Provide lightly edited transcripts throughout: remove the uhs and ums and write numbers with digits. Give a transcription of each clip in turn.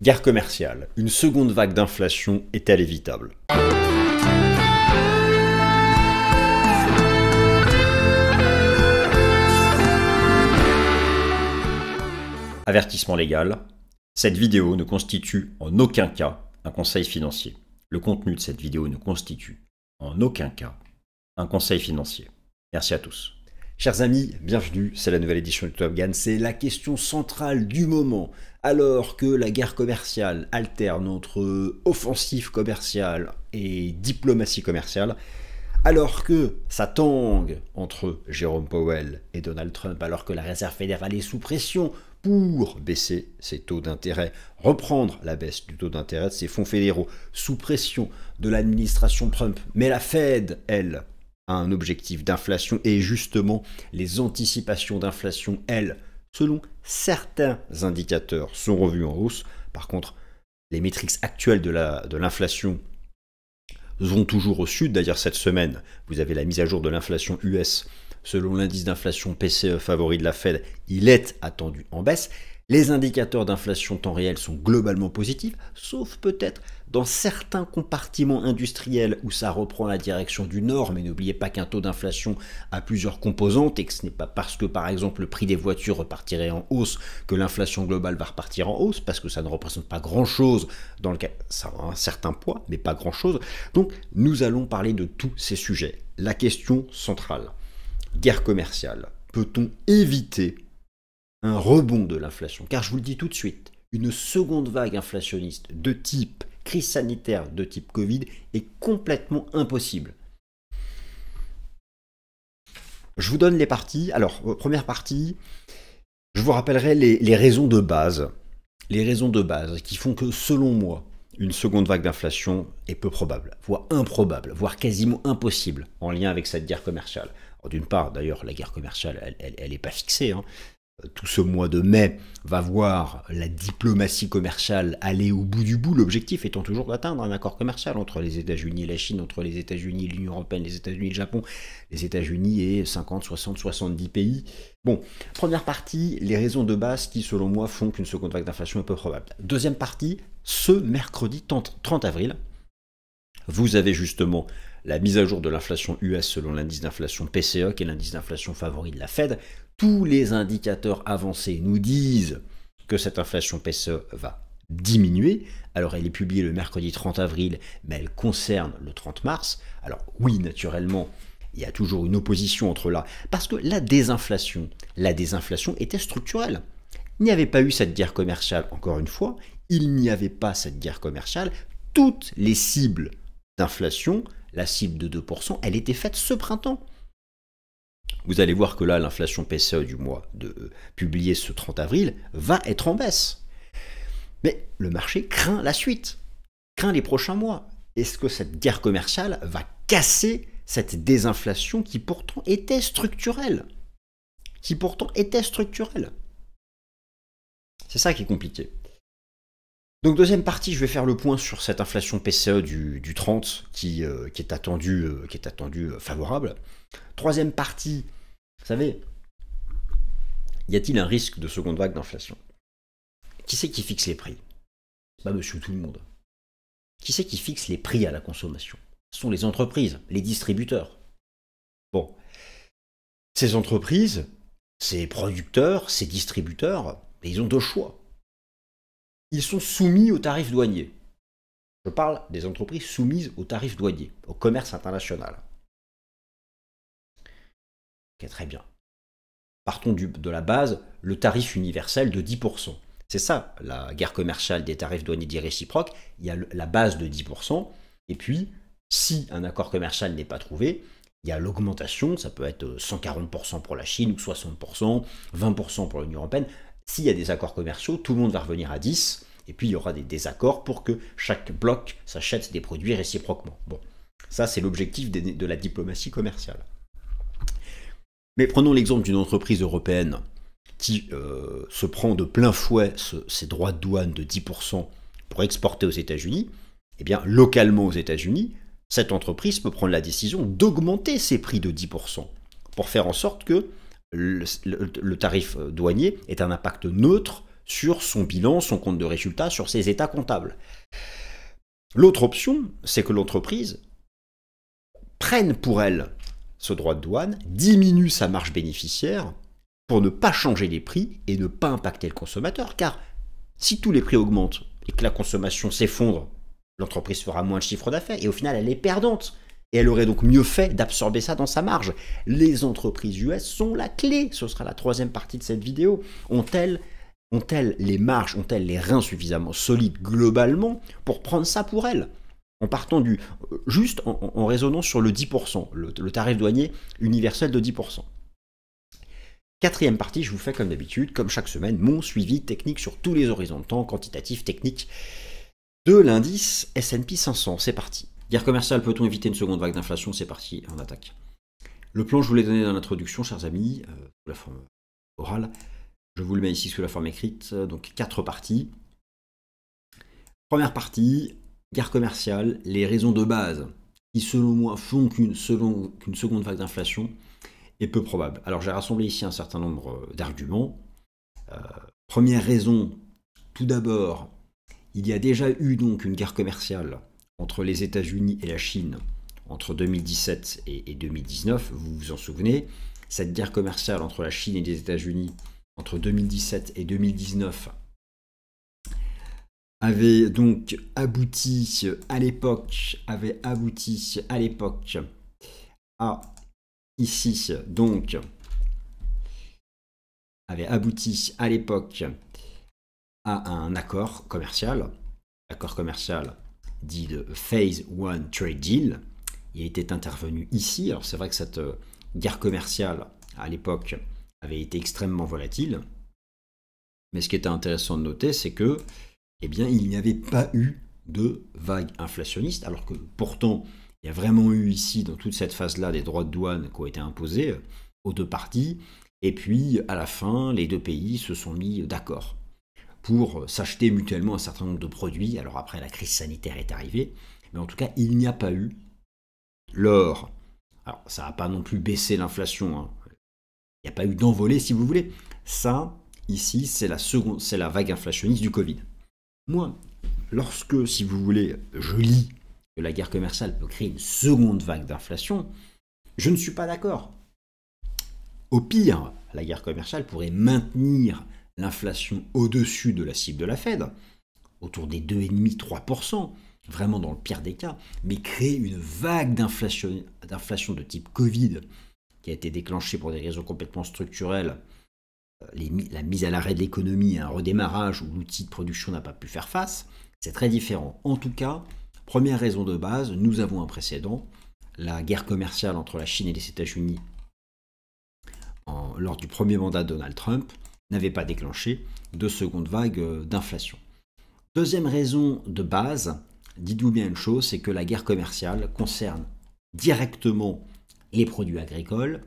Guerre commerciale, une seconde vague d'inflation est-elle évitable? Avertissement légal, cette vidéo ne constitue en aucun cas un conseil financier. Le contenu de cette vidéo ne constitue en aucun cas un conseil financier. Merci à tous. Chers amis, bienvenue, c'est la nouvelle édition de Top Gun. C'est la question centrale du moment. Alors que la guerre commerciale alterne entre offensive commerciale et diplomatie commerciale, alors que ça tangue entre Jérôme Powell et Donald Trump, alors que la Réserve fédérale est sous pression pour baisser ses taux d'intérêt, reprendre la baisse du taux d'intérêt de ses fonds fédéraux, sous pression de l'administration Trump, mais la Fed, elle, a un objectif d'inflation et justement les anticipations d'inflation, elles, selon certains indicateurs, sont revues en hausse. Par contre, les métriques actuelles de l'inflation vont toujours au sud. D'ailleurs, cette semaine, vous avez la mise à jour de l'inflation US. Selon l'indice d'inflation PCE favori de la Fed, il est attendu en baisse. Les indicateurs d'inflation temps réel sont globalement positifs, sauf peut-être dans certains compartiments industriels où ça reprend la direction du nord. Mais n'oubliez pas qu'un taux d'inflation a plusieurs composantes et que ce n'est pas parce que, par exemple, le prix des voitures repartirait en hausse que l'inflation globale va repartir en hausse, parce que ça ne représente pas grand-chose dans le cas. Ça a un certain poids, mais pas grand-chose. Donc, nous allons parler de tous ces sujets. La question centrale. Guerre commerciale. Peut-on éviter un rebond de l'inflation? Car je vous le dis tout de suite, une seconde vague inflationniste de type crise sanitaire, de type Covid, est complètement impossible. Je vous donne les parties. Alors, première partie, je vous rappellerai les raisons de base. Les raisons de base qui font que, selon moi, une seconde vague d'inflation est peu probable, voire improbable, voire quasiment impossible en lien avec cette guerre commerciale. D'une part, d'ailleurs, la guerre commerciale, elle n'est pas fixée. Hein. Tout ce mois de mai va voir la diplomatie commerciale aller au bout du bout, l'objectif étant toujours d'atteindre un accord commercial entre les États-Unis et la Chine, entre les États-Unis et l'Union européenne, les États-Unis et le Japon, les États-Unis et 50, 60, 70 pays. Bon, première partie, les raisons de base qui, selon moi, font qu'une seconde vague d'inflation est peu probable. Deuxième partie, ce mercredi 30 avril, vous avez justement la mise à jour de l'inflation US selon l'indice d'inflation PCE, qui est l'indice d'inflation favori de la Fed. Tous les indicateurs avancés nous disent que cette inflation PCE va diminuer. Alors elle est publiée le mercredi 30 avril, mais elle concerne le 30 mars. Alors oui, naturellement, il y a toujours une opposition entre là, parce que la désinflation était structurelle. Il n'y avait pas eu cette guerre commerciale, encore une fois, il n'y avait pas cette guerre commerciale. Toutes les cibles d'inflation, la cible de 2%, elle était faite ce printemps. Vous allez voir que là, l'inflation PCE du mois publié ce 30 avril va être en baisse. Mais le marché craint la suite, craint les prochains mois. Est-ce que cette guerre commerciale va casser cette désinflation qui pourtant était structurelle? C'est ça qui est compliqué. Donc deuxième partie, je vais faire le point sur cette inflation PCE du 30 qui est attendue favorable. Troisième partie, vous savez, y a-t-il un risque de seconde vague d'inflation? Qui c'est qui fixe les prix? C'est pas monsieur tout le monde. Qui c'est qui fixe les prix à la consommation? Ce sont les entreprises, les distributeurs. Bon, ces entreprises, ces producteurs, ces distributeurs, ils ont deux choix. Ils sont soumis aux tarifs douaniers. Je parle des entreprises soumises aux tarifs douaniers, au commerce international. Ok, très bien. Partons de la base, le tarif universel de 10%. C'est ça, la guerre commerciale des tarifs douaniers dits réciproques. Il y a la base de 10%, et puis, si un accord commercial n'est pas trouvé, il y a l'augmentation, ça peut être 140% pour la Chine, ou 60%, 20% pour l'Union européenne. S'il y a des accords commerciaux, tout le monde va revenir à 10, et puis il y aura des désaccords pour que chaque bloc s'achète des produits réciproquement. Bon, ça c'est l'objectif de la diplomatie commerciale. Mais prenons l'exemple d'une entreprise européenne qui se prend de plein fouet ses droits de douane de 10% pour exporter aux États-Unis. Eh bien, localement aux États-Unis, cette entreprise peut prendre la décision d'augmenter ses prix de 10% pour faire en sorte que le tarif douanier ait un impact neutre sur son bilan, son compte de résultat, sur ses états comptables. L'autre option, c'est que l'entreprise prenne pour elle ce droit de douane, diminue sa marge bénéficiaire pour ne pas changer les prix et ne pas impacter le consommateur, car si tous les prix augmentent et que la consommation s'effondre, l'entreprise fera moins de chiffre d'affaires et au final elle est perdante. Et elle aurait donc mieux fait d'absorber ça dans sa marge. Les entreprises US sont la clé. Ce sera la troisième partie de cette vidéo. Ont-elles les marges, ont-elles les reins suffisamment solides globalement pour prendre ça pour elles? En partant juste en raisonnant sur le 10%, le tarif douanier universel de 10%. Quatrième partie, je vous fais comme d'habitude, comme chaque semaine, mon suivi technique sur tous les horizons de temps, quantitatif, technique, de l'indice S&P 500. C'est parti. Guerre commerciale, peut-on éviter une seconde vague d'inflation? C'est parti, on attaque. Le plan, je vous l'ai donné dans l'introduction, chers amis, sous la forme orale. Je vous le mets ici sous la forme écrite, donc 4 parties. Première partie, guerre commerciale, les raisons de base qui, selon moi, font qu'une seconde vague d'inflation est peu probable. Alors, j'ai rassemblé ici un certain nombre d'arguments. Première raison, tout d'abord, il y a déjà eu donc une guerre commerciale entre les États-Unis et la Chine entre 2017 et 2019, vous vous en souvenez. Cette guerre commerciale entre la Chine et les États-Unis entre 2017 et 2019 avait donc abouti à l'époque à ici donc avait abouti à l'époque à un accord commercial dit de Phase 1 Trade Deal. Il était intervenu ici. Alors c'est vrai que cette guerre commerciale à l'époque avait été extrêmement volatile. Mais ce qui était intéressant de noter, c'est que eh bien, il n'y avait pas eu de vague inflationniste, alors que pourtant, il y a vraiment eu ici, dans toute cette phase-là, des droits de douane qui ont été imposés aux deux parties. Et puis, à la fin, les deux pays se sont mis d'accord pour s'acheter mutuellement un certain nombre de produits. Alors après, la crise sanitaire est arrivée, mais en tout cas, il n'y a pas eu l'or. Alors, ça n'a pas non plus baissé l'inflation, hein. Il n'y a pas eu d'envolée, si vous voulez. Ça, ici, c'est la vague inflationniste du Covid. Moi, lorsque, si vous voulez, je lis que la guerre commerciale peut créer une seconde vague d'inflation, je ne suis pas d'accord. Au pire, la guerre commerciale pourrait maintenir l'inflation au-dessus de la cible de la Fed, autour des 2,5-3%, vraiment dans le pire des cas, mais créer une vague d'inflation de type Covid qui a été déclenchée pour des raisons complètement structurelles, la mise à l'arrêt de l'économie, un redémarrage où l'outil de production n'a pas pu faire face, c'est très différent. En tout cas, première raison de base, nous avons un précédent, la guerre commerciale entre la Chine et les États-Unis lors du premier mandat de Donald Trump n'avait pas déclenché de seconde vague d'inflation. Deuxième raison de base, dites-vous bien une chose, c'est que la guerre commerciale concerne directement les produits agricoles,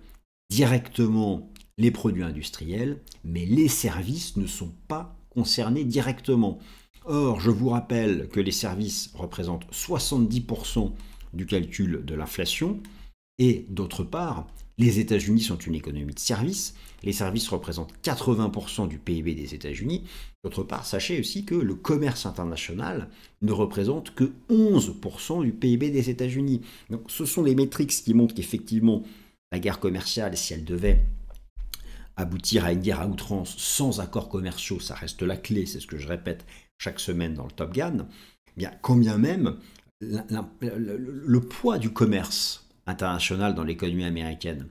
directement les produits industriels, mais les services ne sont pas concernés directement. Or, je vous rappelle que les services représentent 70% du calcul de l'inflation, et d'autre part, les États-Unis sont une économie de services, les services représentent 80% du PIB des États-Unis. D'autre part, sachez aussi que le commerce international ne représente que 11% du PIB des États-Unis. Donc, ce sont les métriques qui montrent qu'effectivement, la guerre commerciale, si elle devait aboutir à une guerre à outrance sans accords commerciaux, ça reste la clé, c'est ce que je répète chaque semaine dans le Top Gun, eh bien, quand bien même le poids du commerce international dans l'économie américaine,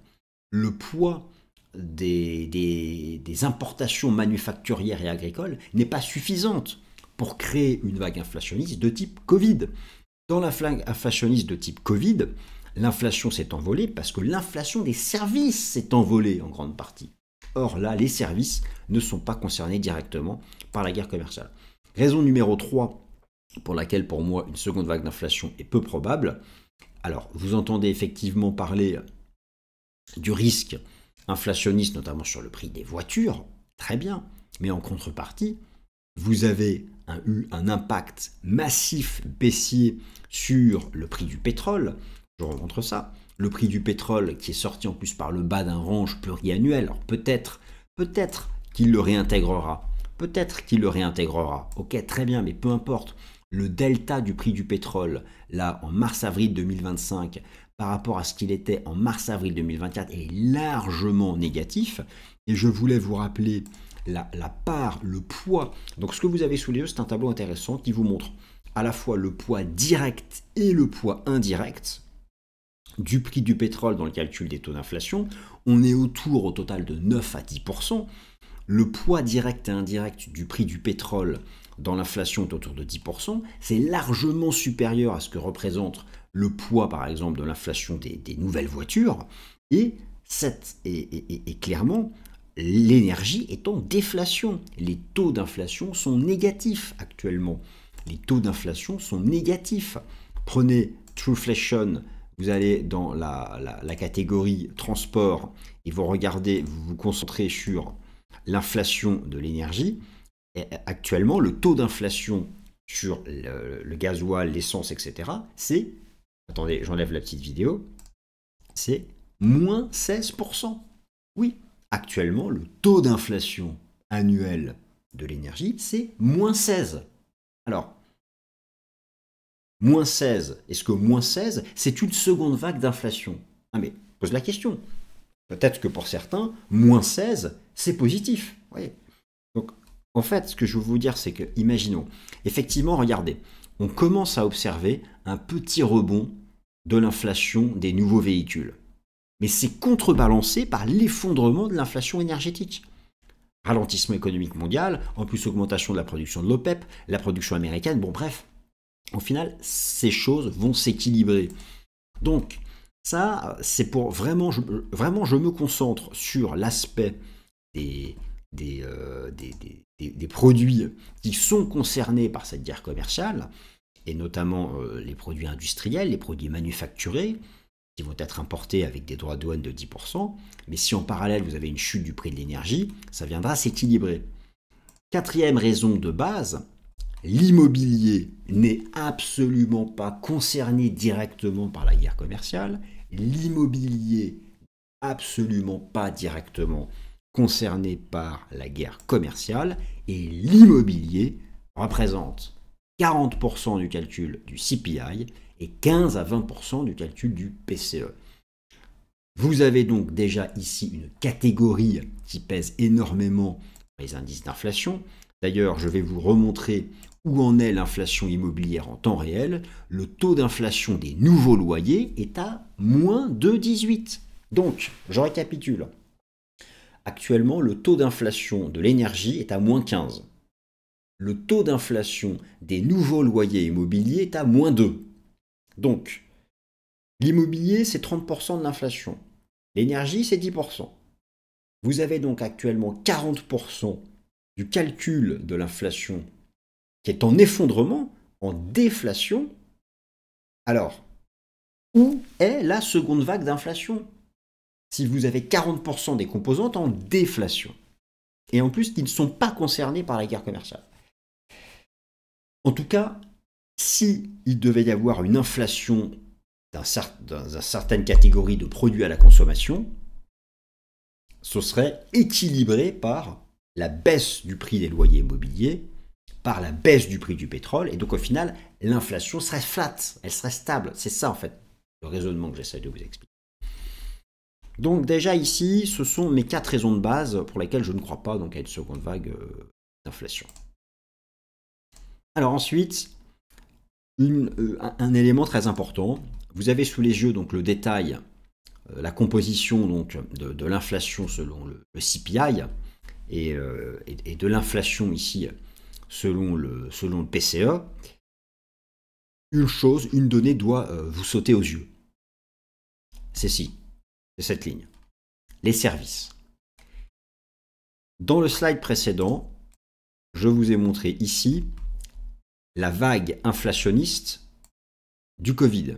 le poids des importations manufacturières et agricoles n'est pas suffisante pour créer une vague inflationniste de type Covid. Dans la vague inflationniste de type Covid, l'inflation s'est envolée parce que l'inflation des services s'est envolée en grande partie. Or là, les services ne sont pas concernés directement par la guerre commerciale. Raison numéro 3 pour laquelle pour moi une seconde vague d'inflation est peu probable. Alors, vous entendez effectivement parler du risque inflationniste, notamment sur le prix des voitures, très bien, mais en contrepartie, vous avez eu un impact massif baissier sur le prix du pétrole. Je vous remontre ça. Le prix du pétrole qui est sorti en plus par le bas d'un range pluriannuel. Alors peut-être qu'il le réintégrera peut-être qu'il le réintégrera. Ok, très bien, mais peu importe. Le delta du prix du pétrole, là, en mars-avril 2025, par rapport à ce qu'il était en mars-avril 2024, est largement négatif. Et je voulais vous rappeler la part, le poids. Donc ce que vous avez sous les yeux, c'est un tableau intéressant qui vous montre à la fois le poids direct et le poids indirect du prix du pétrole dans le calcul des taux d'inflation. On est autour au total de 9 à 10%. Le poids direct et indirect du prix du pétrole dans l'inflation est autour de 10%. C'est largement supérieur à ce que représente le poids, par exemple, de l'inflation des nouvelles voitures. Et clairement, l'énergie est en déflation. Les taux d'inflation sont négatifs actuellement. Les taux d'inflation sont négatifs. Prenez Trueflation, vous allez dans la catégorie transport et vous regardez, vous vous concentrez sur l'inflation de l'énergie. Actuellement, le taux d'inflation sur le gasoil, l'essence, etc., c'est, attendez, j'enlève la petite vidéo, c'est moins 16%. Oui, actuellement, le taux d'inflation annuel de l'énergie, c'est moins 16. Alors, moins 16, est-ce que moins 16, c'est une seconde vague d'inflation? Ah mais, pose la question. Peut-être que pour certains, moins 16, c'est positif. Oui. Donc, en fait, ce que je veux vous dire, c'est que, imaginons, effectivement, regardez, on commence à observer un petit rebond de l'inflation des nouveaux véhicules. Mais c'est contrebalancé par l'effondrement de l'inflation énergétique. Ralentissement économique mondial, en plus augmentation de la production de l'OPEP, la production américaine, bon bref, au final, ces choses vont s'équilibrer. Donc, ça, c'est pour vraiment, je me concentre sur l'aspect des produits qui sont concernés par cette guerre commerciale, et notamment les produits industriels, les produits manufacturés, qui vont être importés avec des droits de douane de 10%, mais si en parallèle vous avez une chute du prix de l'énergie, ça viendra s'équilibrer. Quatrième raison de base, l'immobilier n'est absolument pas concerné directement par la guerre commerciale, l'immobilier absolument pas directement concerné par la guerre commerciale, et l'immobilier représente 40% du calcul du CPI et 15 à 20% du calcul du PCE. Vous avez donc déjà ici une catégorie qui pèse énormément les indices d'inflation. D'ailleurs, je vais vous remontrer où en est l'inflation immobilière en temps réel. Le taux d'inflation des nouveaux loyers est à moins de 18. Donc, je récapitule. Actuellement, le taux d'inflation de l'énergie est à moins 15. Le taux d'inflation des nouveaux loyers immobiliers est à moins 2. Donc, l'immobilier, c'est 30% de l'inflation. L'énergie, c'est 10%. Vous avez donc actuellement 40% du calcul de l'inflation qui est en effondrement, en déflation. Alors, où est la seconde vague d'inflation si vous avez 40% des composantes en déflation? Et en plus, qui ne sont pas concernés par la guerre commerciale. En tout cas, s'il devait y avoir une inflation dans une certaine catégorie de produits à la consommation, ce serait équilibré par la baisse du prix des loyers immobiliers, par la baisse du prix du pétrole, et donc au final, l'inflation serait flat, elle serait stable. C'est ça en fait le raisonnement que j'essaie de vous expliquer. Donc déjà ici, ce sont mes 4 raisons de base pour lesquelles je ne crois pas donc à une seconde vague d'inflation. Alors ensuite, un élément très important, vous avez sous les yeux donc le détail, la composition donc de l'inflation selon le CPI et de l'inflation ici selon le PCE. Une donnée doit vous sauter aux yeux. C'est cette ligne. Les services. Dans le slide précédent, je vous ai montré ici la vague inflationniste du Covid.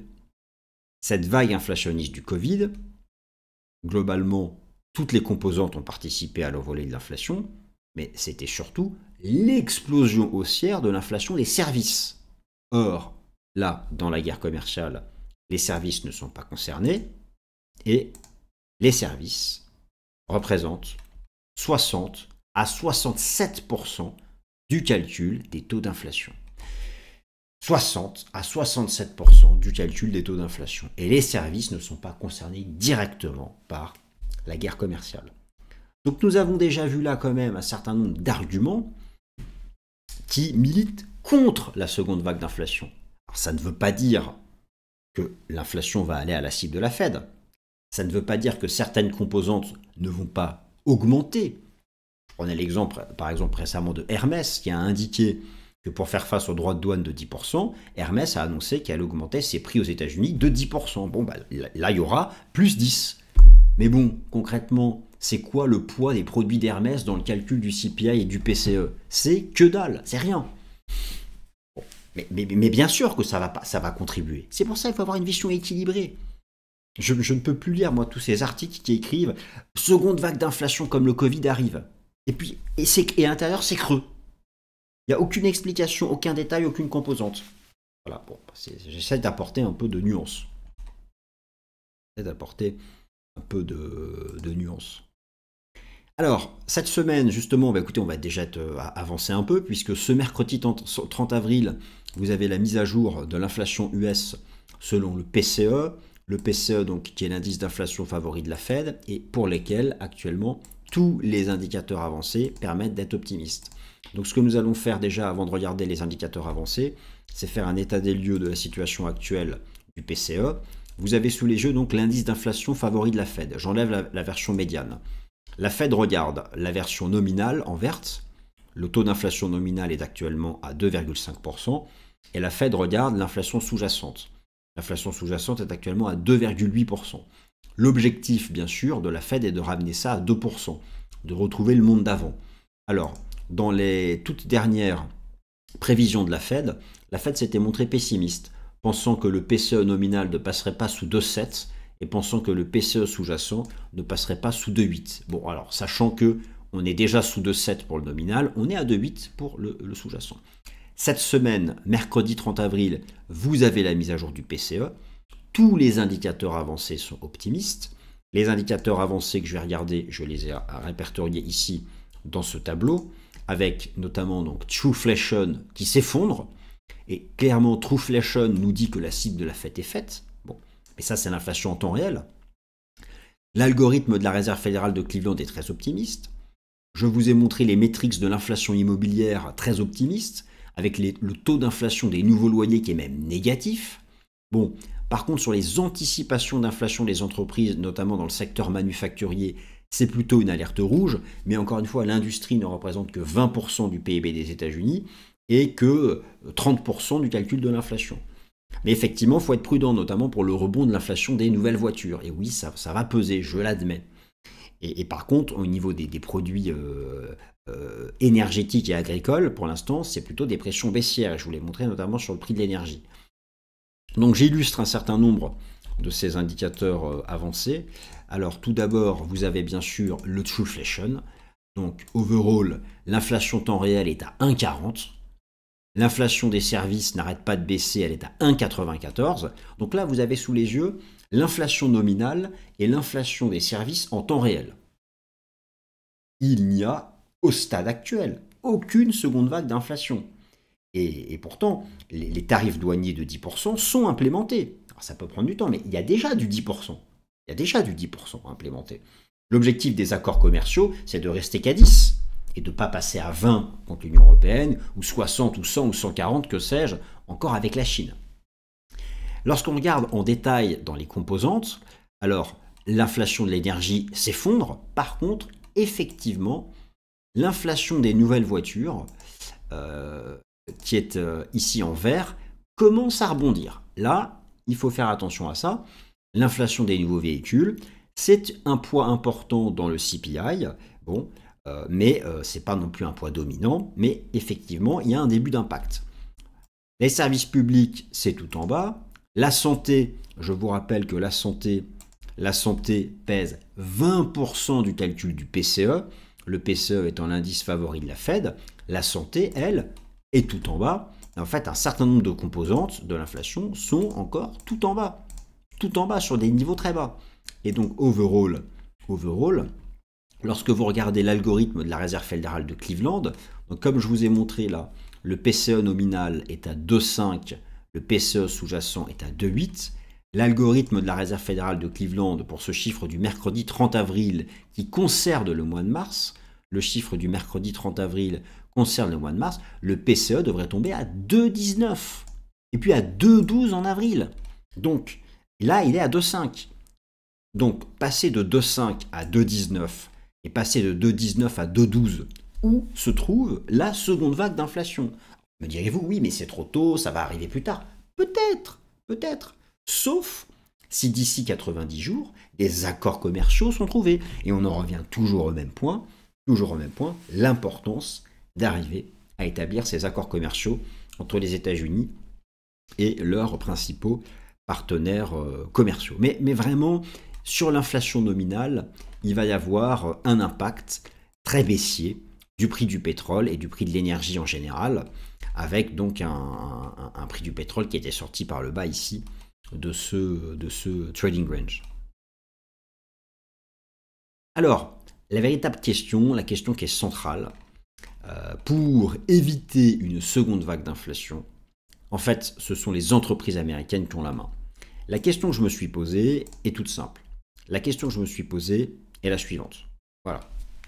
Cette vague inflationniste du Covid, globalement, toutes les composantes ont participé à l'envolée de l'inflation, mais c'était surtout l'explosion haussière de l'inflation des services. Or, là, dans la guerre commerciale, les services ne sont pas concernés, et les services représentent 60 à 67% du calcul des taux d'inflation. 60 à 67% du calcul des taux d'inflation. Et les services ne sont pas concernés directement par la guerre commerciale. Donc nous avons déjà vu là quand même un certain nombre d'arguments qui militent contre la seconde vague d'inflation. Alors ça ne veut pas dire que l'inflation va aller à la cible de la Fed. Ça ne veut pas dire que certaines composantes ne vont pas augmenter. Je prenais l'exemple, par exemple, récemment de Hermès, qui a indiqué que pour faire face aux droits de douane de 10%, Hermès a annoncé qu'elle augmentait ses prix aux États-Unis de 10%. Bon, là, il y aura plus 10. Mais bon, concrètement, c'est quoi le poids des produits d'Hermès dans le calcul du CPI et du PCE? C'est que dalle, c'est rien. Bon, mais bien sûr que ça va contribuer. C'est pour ça qu'il faut avoir une vision équilibrée. Je ne peux plus lire, moi, tous ces articles qui écrivent « Seconde vague d'inflation comme le Covid arrive ». Et à l'intérieur, c'est creux. Il n'y a aucune explication, aucun détail, aucune composante. Voilà, bon, j'essaie d'apporter un peu de nuance. Alors, cette semaine, justement, écoutez, on va déjà avancer un peu, puisque ce mercredi 30 avril, vous avez la mise à jour de l'inflation US selon le PCE. Le PCE, donc, qui est l'indice d'inflation favori de la Fed, et pour lesquels, actuellement, tous les indicateurs avancés permettent d'être optimistes. Donc ce que nous allons faire déjà avant de regarder les indicateurs avancés, c'est faire un état des lieux de la situation actuelle du PCE. Vous avez sous les yeux donc l'indice d'inflation favori de la Fed. J'enlève la version médiane. La Fed regarde la version nominale en verte. Le taux d'inflation nominale est actuellement à 2,5%. Et la Fed regarde l'inflation sous-jacente. L'inflation sous-jacente est actuellement à 2,8%. L'objectif, bien sûr, de la Fed est de ramener ça à 2%, de retrouver le monde d'avant. Alors, dans les toutes dernières prévisions de la Fed s'était montrée pessimiste, pensant que le PCE nominal ne passerait pas sous 2,7 et pensant que le PCE sous-jacent ne passerait pas sous 2,8. Bon, alors, sachant que on est déjà sous 2,7 pour le nominal, on est à 2,8 pour le sous-jacent. Cette semaine, mercredi 30 avril, vous avez la mise à jour du PCE. Tous les indicateurs avancés sont optimistes. Les indicateurs avancés que je vais regarder, je les ai répertoriés ici dans ce tableau, avec notamment donc Trueflation qui s'effondre. Et clairement, Trueflation nous dit que la cible de la Fed est faite. Bon, mais ça, c'est l'inflation en temps réel. L'algorithme de la Réserve fédérale de Cleveland est très optimiste. Je vous ai montré les métriques de l'inflation immobilière très optimistes, avec le taux d'inflation des nouveaux loyers qui est même négatif. Bon, par contre, sur les anticipations d'inflation des entreprises, notamment dans le secteur manufacturier, c'est plutôt une alerte rouge, mais encore une fois, l'industrie ne représente que 20% du PIB des États-Unis et que 30% du calcul de l'inflation. Mais effectivement, il faut être prudent, notamment pour le rebond de l'inflation des nouvelles voitures. Et oui, ça va peser, je l'admets. Et par contre, au niveau des produits énergétiques et agricoles, pour l'instant, c'est plutôt des pressions baissières. Et je vous l'ai montré notamment sur le prix de l'énergie. Donc j'illustre un certain nombre de ces indicateurs avancés. Alors tout d'abord, vous avez bien sûr le Trueflation. Donc overall, l'inflation temps réel est à 1,40. L'inflation des services n'arrête pas de baisser, elle est à 1,94. Donc là, vous avez sous les yeux l'inflation nominale et l'inflation des services en temps réel. Il n'y a, au stade actuel, aucune seconde vague d'inflation. Et pourtant, les tarifs douaniers de 10% sont implémentés. Alors, ça peut prendre du temps, mais il y a déjà du 10%. Il y a déjà du 10% implémenté. L'objectif des accords commerciaux, c'est de rester qu'à 10 et de ne pas passer à 20 contre l'Union européenne, ou 60, ou 100, ou 140, que sais-je, encore avec la Chine. Lorsqu'on regarde en détail dans les composantes, alors l'inflation de l'énergie s'effondre. Par contre, effectivement, l'inflation des nouvelles voitures, qui est ici en vert, commence à rebondir. Là, il faut faire attention à ça. L'inflation des nouveaux véhicules, c'est un poids important dans le CPI, bon, mais ce n'est pas non plus un poids dominant, mais effectivement, il y a un début d'impact. Les services publics, c'est tout en bas. La santé, je vous rappelle que la santé pèse 20% du calcul du PCE. Le PCE étant l'indice favori de la Fed. La santé, elle, est tout en bas. En fait, un certain nombre de composantes de l'inflation sont encore tout en bas sur des niveaux très bas. Et donc, overall, lorsque vous regardez l'algorithme de la Réserve fédérale de Cleveland, donc comme je vous ai montré là, le PCE nominal est à 2,5, le PCE sous-jacent est à 2,8. L'algorithme de la Réserve fédérale de Cleveland pour ce chiffre du mercredi 30 avril qui concerne le mois de mars, le chiffre du mercredi 30 avril concerne le mois de mars, le PCE devrait tomber à 2,19 et puis à 2,12 en avril. Donc là, il est à 2,5. Donc passer de 2,5 à 2,19 et passer de 2,19 à 2,12, où se trouve la seconde vague d'inflation? Me direz-vous, oui, mais c'est trop tôt, ça va arriver plus tard. Peut-être, peut-être. Sauf si d'ici 90 jours, des accords commerciaux sont trouvés. Et on en revient toujours au même point, l'importance d'arriver à établir ces accords commerciaux entre les États-Unis et leurs principaux partenaires commerciaux. Mais vraiment, sur l'inflation nominale, il va y avoir un impact très baissier du prix du pétrole et du prix de l'énergie en général, avec donc un prix du pétrole qui était sorti par le bas ici de ce trading range. Alors, la véritable question, la question qui est centrale, pour éviter une seconde vague d'inflation, en fait, ce sont les entreprises américaines qui ont la main. La question que je me suis posée est toute simple. La question que je me suis posée est la suivante. Voilà,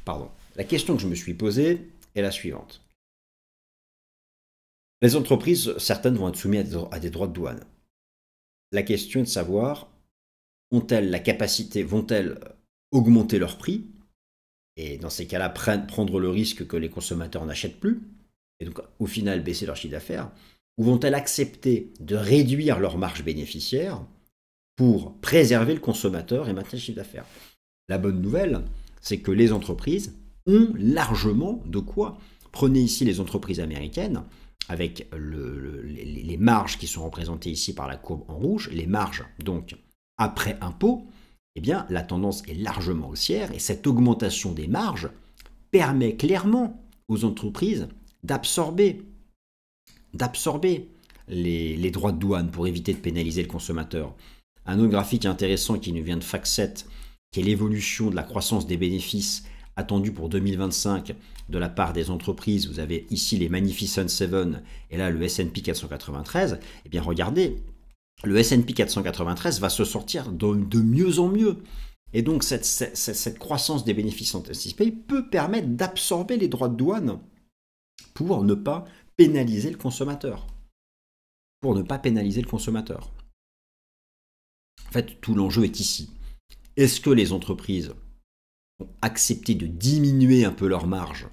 pardon. La question que je me suis posée est la suivante. Les entreprises, certaines vont être soumises à des droits de douane. La question est de savoir, ont-elles la capacité, vont-elles augmenter leur prix, et dans ces cas-là, prendre le risque que les consommateurs n'achètent plus, et donc au final baisser leur chiffre d'affaires, ou vont-elles accepter de réduire leur marge bénéficiaire pour préserver le consommateur et maintenir le chiffre d'affaires? La bonne nouvelle, c'est que les entreprises ont largement de quoi. Prenez ici les entreprises américaines, avec les marges qui sont représentées ici par la courbe en rouge, les marges donc après impôt, eh bien la tendance est largement haussière et cette augmentation des marges permet clairement aux entreprises d'absorber les droits de douane pour éviter de pénaliser le consommateur. Un autre graphique intéressant qui nous vient de FactSet, qui est l'évolution de la croissance des bénéfices attendus pour 2025 de la part des entreprises. Vous avez ici les Magnificent Seven et là le S&P 493. Eh bien regardez, le S&P 493 va se sortir de mieux en mieux. Et donc cette croissance des bénéfices anticipés peut permettre d'absorber les droits de douane pour ne pas pénaliser le consommateur. En fait, tout l'enjeu est ici. Est-ce que les entreprises ont accepté de diminuer un peu leur marge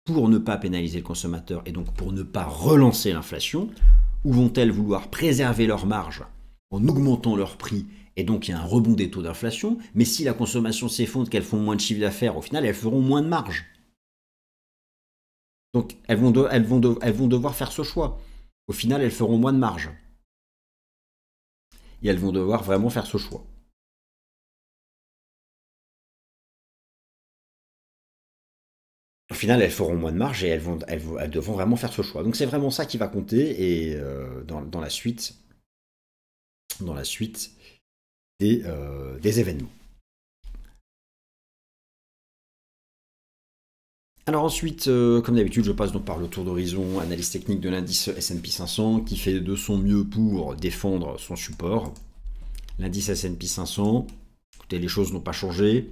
pour ne pas pénaliser le consommateur et donc pour ne pas relancer l'inflation, ou vont-elles vouloir préserver leur marge en augmentant leur prix et donc il y a un rebond des taux d'inflation, mais si la consommation s'effondre, qu'elles font moins de chiffre d'affaires, au final elles feront moins de marge. Donc elles vont devoir faire ce choix. Au final elles feront moins de marge. Et elles vont devoir vraiment faire ce choix. Au final, elles feront moins de marge et elles devront vraiment faire ce choix. Donc c'est vraiment ça qui va compter et dans la suite des événements. Alors ensuite, comme d'habitude, je passe donc par le tour d'horizon, analyse technique de l'indice S&P 500 qui fait de son mieux pour défendre son support. L'indice S&P 500, écoutez, les choses n'ont pas changé.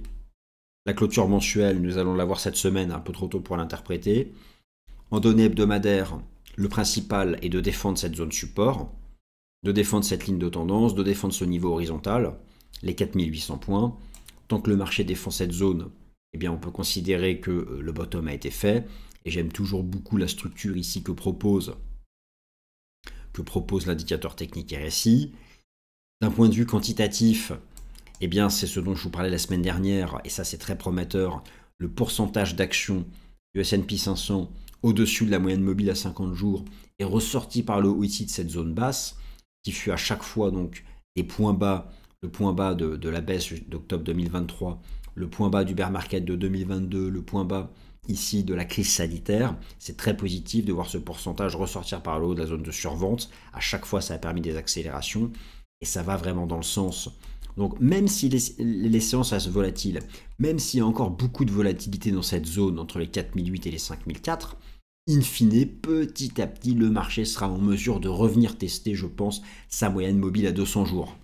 La clôture mensuelle, nous allons la voir cette semaine, un peu trop tôt pour l'interpréter. En données hebdomadaires, le principal est de défendre cette zone support, de défendre cette ligne de tendance, de défendre ce niveau horizontal, les 4800 points. Tant que le marché défend cette zone, eh bien on peut considérer que le bottom a été fait. Et j'aime toujours beaucoup la structure ici que propose l'indicateur technique RSI. D'un point de vue quantitatif, eh bien, c'est ce dont je vous parlais la semaine dernière, et ça c'est très prometteur, le pourcentage d'actions du S&P 500 au-dessus de la moyenne mobile à 50 jours est ressorti par le haut ici de cette zone basse, qui fut à chaque fois donc les points bas, le point bas de la baisse d'octobre 2023, le point bas du bear market de 2022, le point bas ici de la crise sanitaire. C'est très positif de voir ce pourcentage ressortir par le haut de la zone de survente. À chaque fois, ça a permis des accélérations, et ça va vraiment dans le sens Donc même si les séances restent volatiles, même s'il y a encore beaucoup de volatilité dans cette zone entre les 4008 et les 5004, in fine, petit à petit, le marché sera en mesure de revenir tester, je pense, sa moyenne mobile à 200 jours.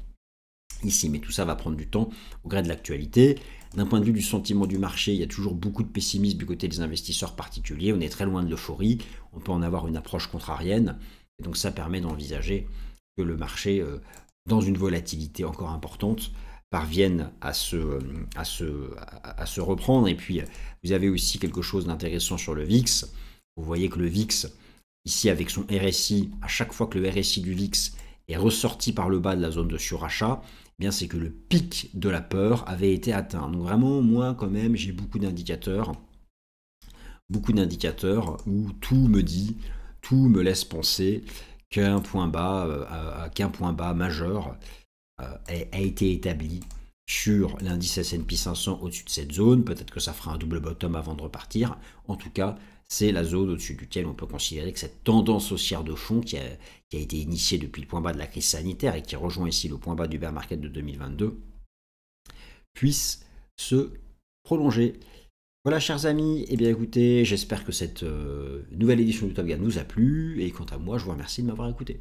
Ici, mais tout ça va prendre du temps au gré de l'actualité. D'un point de vue du sentiment du marché, il y a toujours beaucoup de pessimisme du côté des investisseurs particuliers. On est très loin de l'euphorie. On peut en avoir une approche contrarienne. Et donc ça permet d'envisager que le marché, dans une volatilité encore importante, parvienne à se reprendre. Et puis, vous avez aussi quelque chose d'intéressant sur le VIX. Vous voyez que le VIX, ici avec son RSI, à chaque fois que le RSI du VIX est ressorti par le bas de la zone de surachat, eh bien c'est que le pic de la peur avait été atteint. Donc vraiment, moi quand même, j'ai beaucoup d'indicateurs où tout me dit, tout me laisse penser qu'un point bas majeur a été établi sur l'indice S&P 500 au-dessus de cette zone. Peut-être que ça fera un double bottom avant de repartir. En tout cas, c'est la zone au-dessus duquel on peut considérer que cette tendance haussière de fond qui a été initiée depuis le point bas de la crise sanitaire et qui rejoint ici le point bas du bear market de 2022 puisse se prolonger. Voilà, chers amis, eh bien écoutez, j'espère que cette nouvelle édition du Top Gun nous a plu, et quant à moi, je vous remercie de m'avoir écouté.